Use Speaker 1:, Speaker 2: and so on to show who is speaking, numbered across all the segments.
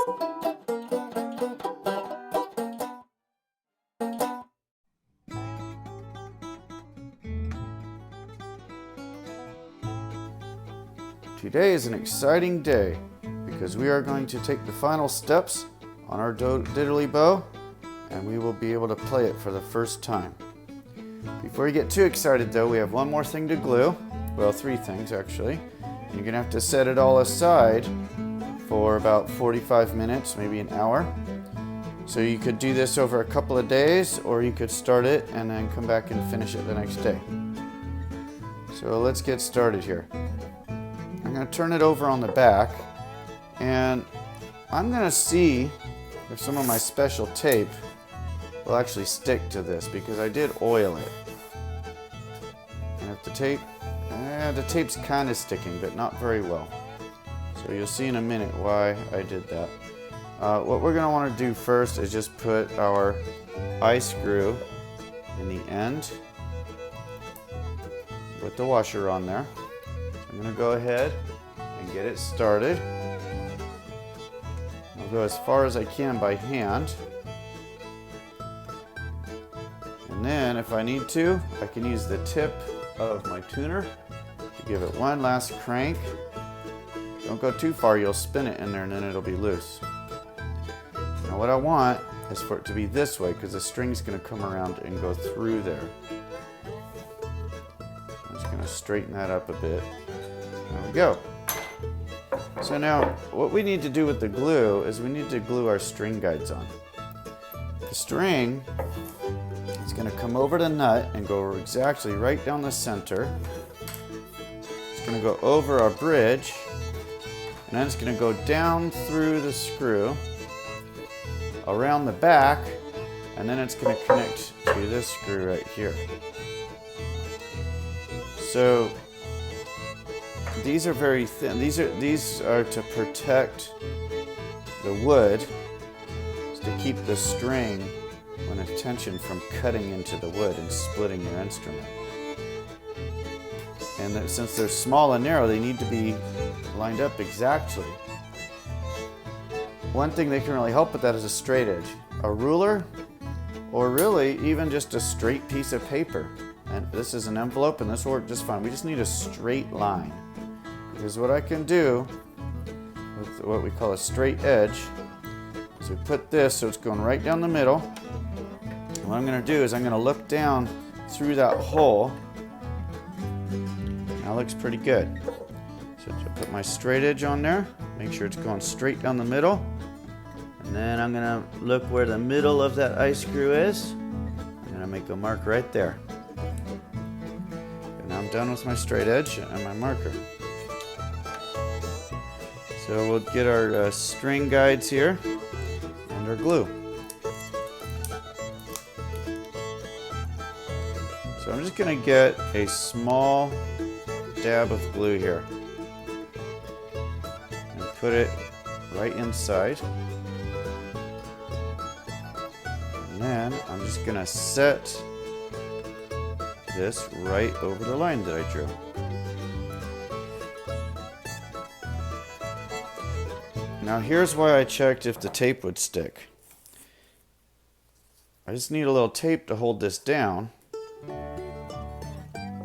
Speaker 1: Today is an exciting day because we are going to take the final steps on our diddly bow and we will be able to play it for the first time. Before you get too excited though, we have one more thing to glue. Well, 3 things actually. You're going to have to set it all aside for about 45 minutes, maybe an hour. So you could do this over a couple of days, or you could start it and then come back and finish it the next day. So let's get started here. I'm going to turn it over on the back, and I'm going to see if some of my special tape will actually stick to this, because I did oil it. And if the tape's kind of sticking, but not very well. So you'll see in a minute why I did that. What we're going to want to do first is just put our eye screw in the end with the washer on there. I'm going to go ahead and get it started. I'll go as far as I can by hand. And then if I need to, I can use the tip of my tuner to give it one last crank. Don't go too far, you'll spin it in there and then it'll be loose. Now what I want is for it to be this way, because the string's going to come around and go through there. I'm just going to straighten that up a bit. There we go. So now what we need to do with the glue is we need to glue our string guides on. The string is going to come over the nut and go exactly right down the center. It's going to go over our bridge, and then it's going to go down through the screw, around the back, and then it's going to connect to this screw right here. So these are very thin. These are to protect the wood, to keep the string when it's tension from cutting into the wood and splitting your instrument. And that since they're small and narrow, they need to be lined up exactly. One thing that can really help with that is a straight edge. A ruler, or really even just a straight piece of paper. And this is an envelope and this will work just fine. We just need a straight line. Because what I can do with what we call a straight edge is we put this so it's going right down the middle. And what I'm going to do is I'm going to look down through that hole. That looks pretty good. So I'll put my straight edge on there, make sure it's going straight down the middle. And then I'm going to look where the middle of that eye screw is. I'm going to make a mark right there. And now I'm done with my straight edge and my marker. So we'll get our string guides here and our glue. So I'm just going to get a small dab of glue here and put it right inside. And then I'm just going to set this right over the line that I drew. Now here's why I checked if the tape would stick. I just need a little tape to hold this down.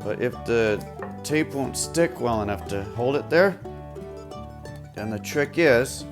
Speaker 1: But if the tape won't stick well enough to hold it there, then the trick is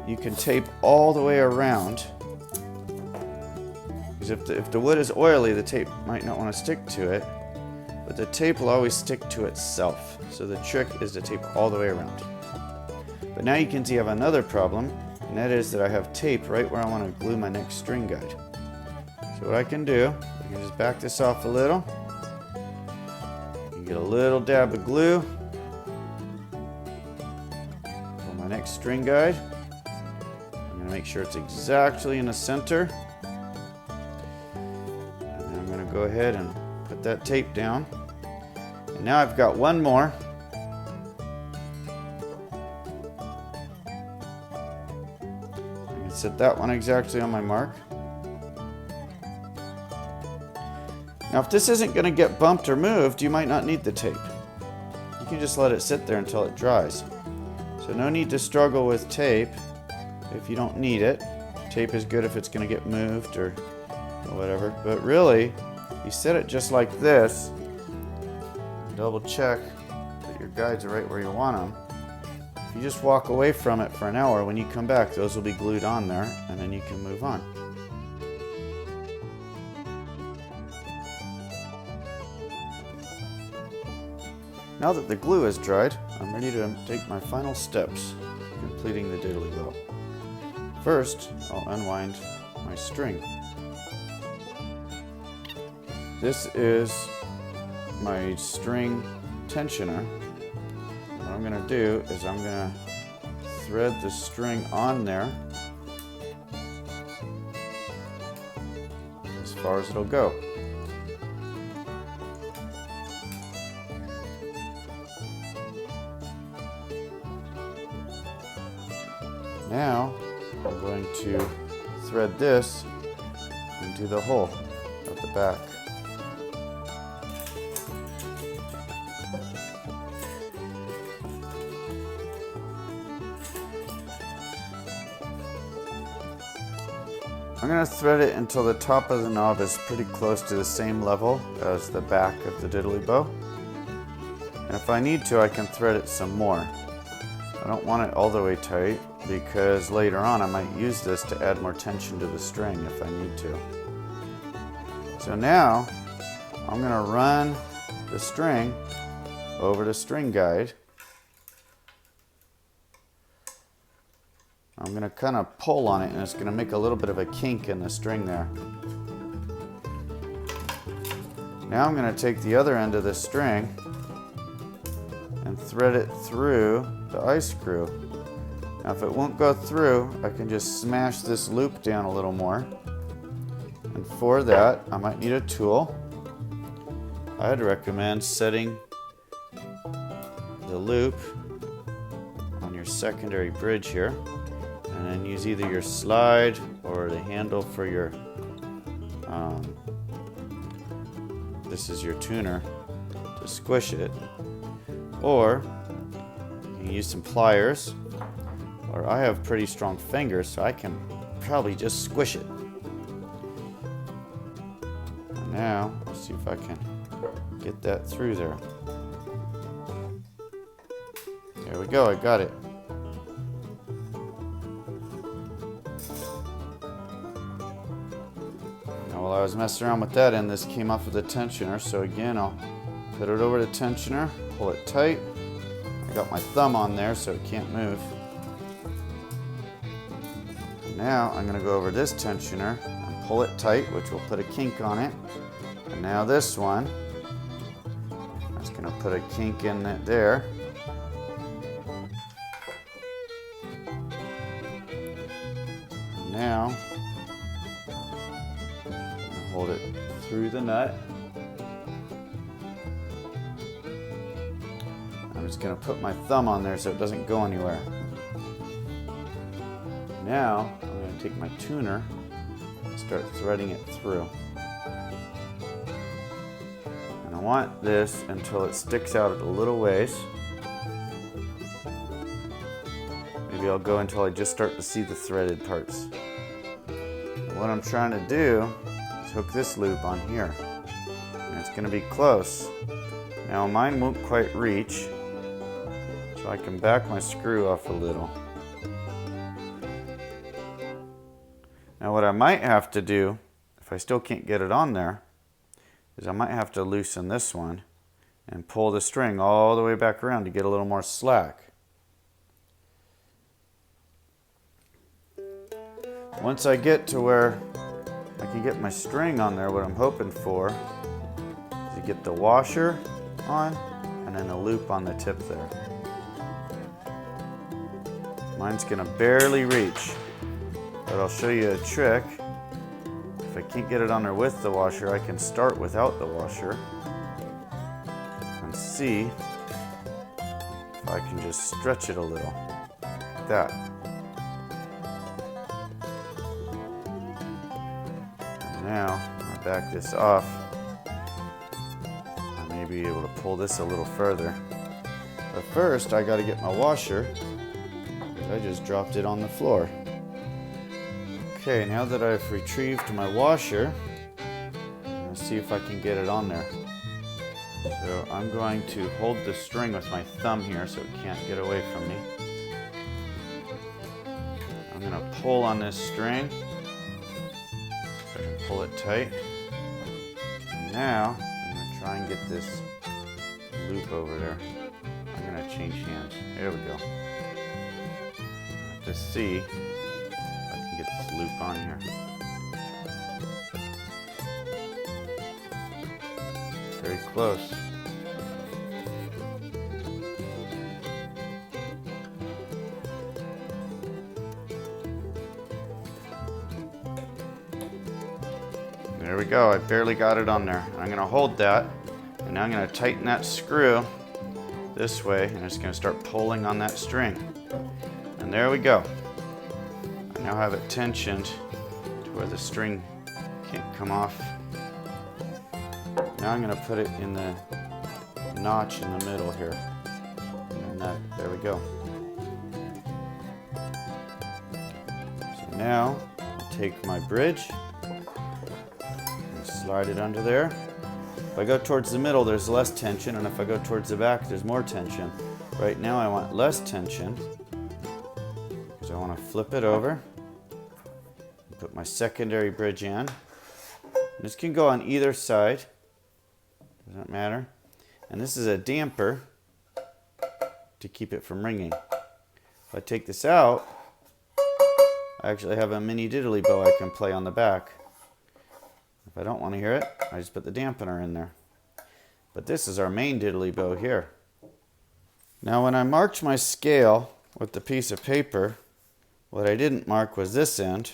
Speaker 1: you can tape all the way around. Because if the wood is oily, the tape might not want to stick to it. But the tape will always stick to itself. So the trick is to tape all the way around. But now you can see I have another problem, and that is that I have tape right where I want to glue my next string guide. So what I can do, I can just back this off a little. You get a little dab of glue for my next string guide. I'm going to make sure it's exactly in the center. And then I'm going to go ahead and put that tape down. And now I've got one more. I can set that one exactly on my mark. Now if this isn't going to get bumped or moved, you might not need the tape. You can just let it sit there until it dries. So no need to struggle with tape if you don't need it. Tape is good if it's going to get moved or whatever. But really, you set it just like this. Double check that your guides are right where you want them. If you just walk away from it for an hour, when you come back, those will be glued on there, and then you can move on. Now that the glue is dried, I'm ready to take my final steps, completing the diddly bow. First, I'll unwind my string. This is my string tensioner. What I'm going to do is I'm going to thread the string on there as far as it'll go. Now I'm going to thread this into the hole at the back. I'm going to thread it until the top of the knob is pretty close to the same level as the back of the diddly bow. And if I need to, I can thread it some more. I don't want it all the way tight because later on I might use this to add more tension to the string if I need to. So now I'm going to run the string over the string guide. I'm going to kind of pull on it, and it's going to make a little bit of a kink in the string there. Now I'm going to take the other end of the string and thread it through the eye screw. Now if it won't go through, I can just smash this loop down a little more. And for that, I might need a tool. I'd recommend setting the loop on your secondary bridge here. And then use either your slide or the handle for your, this is your tuner, to squish it. Or you can use some pliers, or I have pretty strong fingers, so I can probably just squish it. And now, let's see if I can get that through there. There we go, I got it. While I was messing around with that end, this came off of the tensioner, so again I'll put it over the tensioner, pull it tight. I got my thumb on there so it can't move. And now I'm going to go over this tensioner and pull it tight, which will put a kink on it. And now this one, I'm just going to put a kink in it there. And now hold it through the nut. I'm just going to put my thumb on there so it doesn't go anywhere. Now I'm going to take my tuner and start threading it through. And I want this until it sticks out a little ways. Maybe I'll go until I just start to see the threaded parts. And what I'm trying to do, hook this loop on here, and it's going to be close. Now mine won't quite reach, so I can back my screw off a little. Now what I might have to do, if I still can't get it on there, is I might have to loosen this one and pull the string all the way back around to get a little more slack. Once I get to where I can get my string on there, what I'm hoping for is to get the washer on and then a loop on the tip there. Mine's going to barely reach, but I'll show you a trick. If I can't get it on there with the washer, I can start without the washer and see if I can just stretch it a little, like that. Now, when I back this off, I may be able to pull this a little further. But first, I got to get my washer because I just dropped it on the floor. Okay, now that I've retrieved my washer, let's see if I can get it on there. So I'm going to hold the string with my thumb here so it can't get away from me. I'm going to pull on this string. So I can pull it tight. And now I'm going to try and get this loop over there. I'm going to change hands. There we go. I have to see if I can get this loop on here. Very close. There we go. I barely got it on there. I'm going to hold that, and now I'm going to tighten that screw this way, and it's going to start pulling on that string. And there we go. I now have it tensioned to where the string can't come off. Now I'm going to put it in the notch in the middle here. And there we go. So now I'll take my bridge and slide it under there. If I go towards the middle, there's less tension, and if I go towards the back, there's more tension. Right now I want less tension because I want to flip it over and put my secondary bridge in. This can go on either side. Doesn't matter. And this is a damper to keep it from ringing. If I take this out, I actually have a mini diddly bow I can play on the back. If I don't want to hear it, I just put the dampener in there. But this is our main diddly bow here. Now when I marked my scale with the piece of paper, what I didn't mark was this end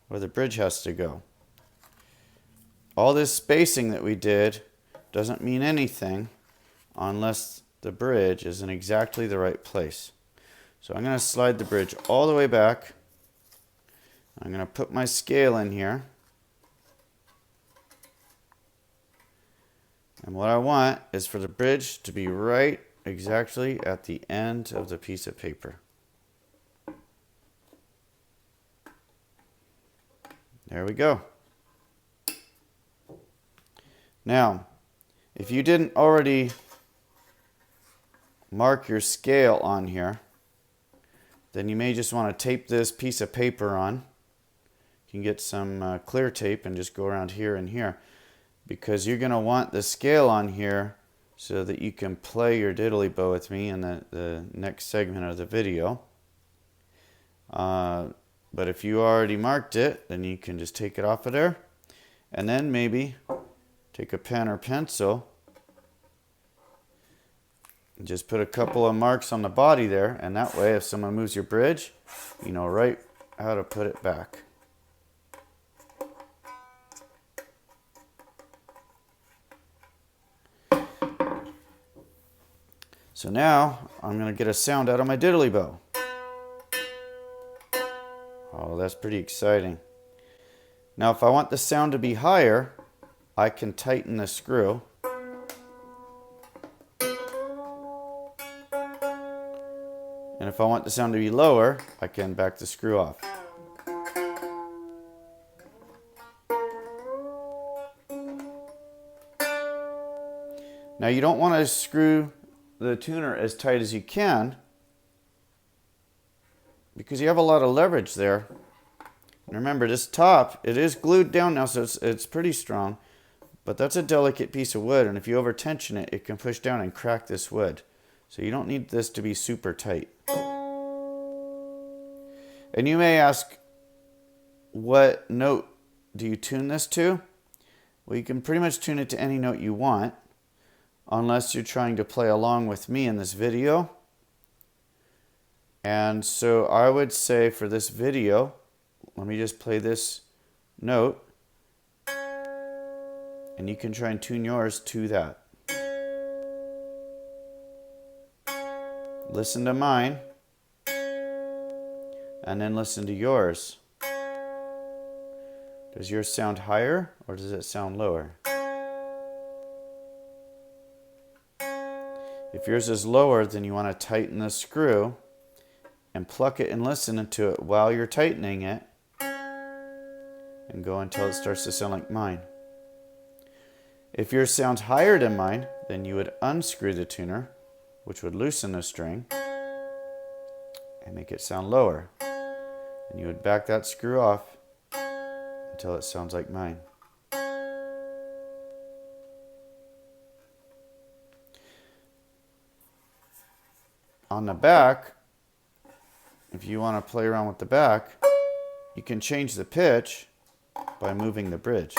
Speaker 1: where the bridge has to go. All this spacing that we did doesn't mean anything unless the bridge is in exactly the right place. So I'm going to slide the bridge all the way back. I'm going to put my scale in here. And what I want is for the bridge to be right exactly at the end of the piece of paper. There we go. Now, if you didn't already mark your scale on here, then you may just want to tape this piece of paper on. You can get some clear tape and just go around here and here, because you're going to want the scale on here so that you can play your diddly bow with me in the next segment of the video. But if you already marked it, then you can just take it off of there, and then maybe take a pen or pencil and just put a couple of marks on the body there, and that way if someone moves your bridge, you know right how to put it back. So now I'm going to get a sound out of my diddly bow. Oh, that's pretty exciting. Now if I want the sound to be higher, I can tighten the screw. And if I want the sound to be lower, I can back the screw off. Now you don't want to screw the tuner as tight as you can, because you have a lot of leverage there. And remember, this top, it is glued down now, so it's pretty strong, but that's a delicate piece of wood, and if you over tension it, it can push down and crack this wood. So you don't need this to be super tight. And you may ask, what note do you tune this to? Well, you can pretty much tune it to any note you want, unless you're trying to play along with me in this video. And so I would say for this video, let me just play this note, and you can try and tune yours to that. Listen to mine, and then listen to yours. Does yours sound higher or does it sound lower? If yours is lower, then you want to tighten the screw and pluck it and listen to it while you're tightening it, and go until it starts to sound like mine. If yours sounds higher than mine, then you would unscrew the tuner, which would loosen the string and make it sound lower. And you would back that screw off until it sounds like mine. On the back, if you want to play around with the back, you can change the pitch by moving the bridge.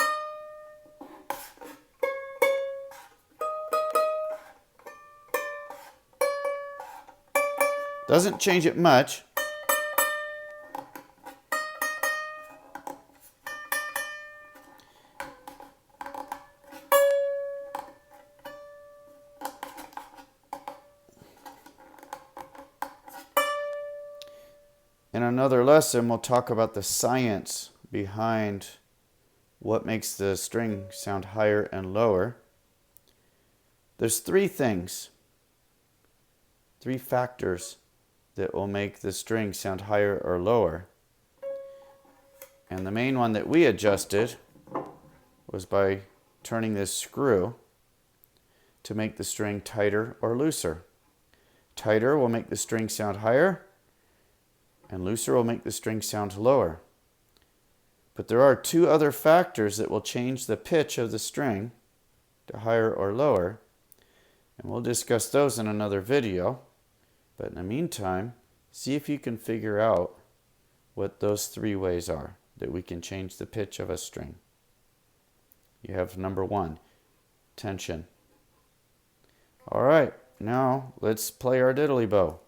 Speaker 1: Doesn't change it much. In another lesson, we'll talk about the science behind what makes the string sound higher and lower. There's three factors that will make the string sound higher or lower. And the main one that we adjusted was by turning this screw to make the string tighter or looser. Tighter will make the string sound higher, and looser will make the string sound lower. But there are two other factors that will change the pitch of the string to higher or lower, and we'll discuss those in another video. But in the meantime, see if you can figure out what those three ways are that we can change the pitch of a string. You have number one, tension. All right, now let's play our diddly bow.